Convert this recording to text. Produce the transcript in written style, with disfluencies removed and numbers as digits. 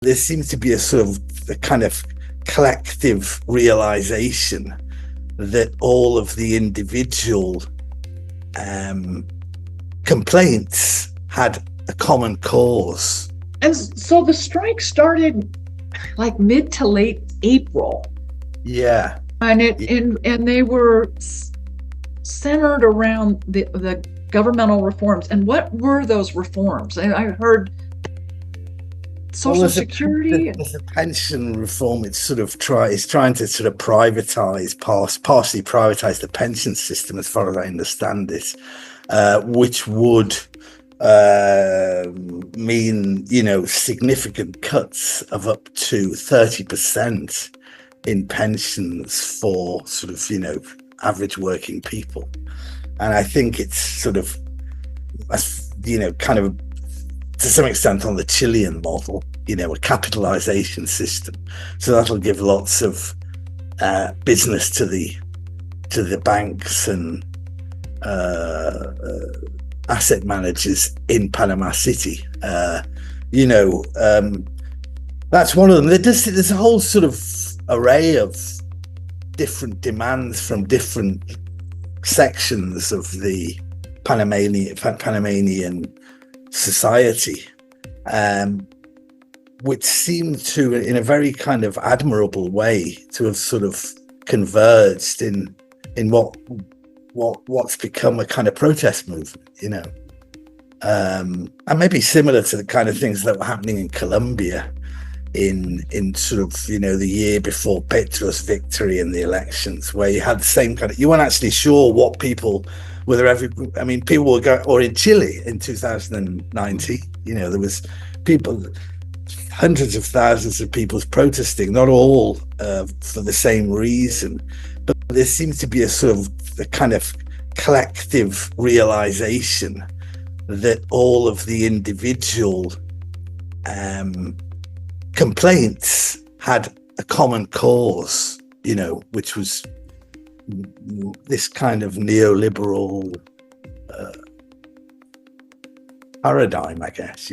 There seems to be a sort of a kind of collective realization that all of the individual complaints had a common cause. And so the strike started like mid to late April. Yeah. And they were centered around the governmental reforms. And what were those reforms? I heard Social Security. There's a pension reform. It's trying to sort of privatize, partially privatize the pension system, as far as I understand it, which would mean, significant cuts of up to 30% in pensions for average working people. And I think it's kind of to some extent on the Chilean model, a capitalization system. So that'll give lots of business to the banks and asset managers in Panama City. That's one of them. There's a whole sort of array of different demands from different sections of the Panamanian society, which seem to, in a very kind of admirable way, to have sort of converged in what's become a kind of protest movement, and maybe similar to the kind of things that were happening in Colombia in the year before Petro's victory in the elections, where you had the same kind of, you weren't actually sure what people, people were going, or in Chile in 2019, there was hundreds of thousands of people protesting, not all for the same reason, but there seems to be a kind of collective realization that all of the individual complaints had a common cause, which was this kind of neoliberal paradigm, I guess,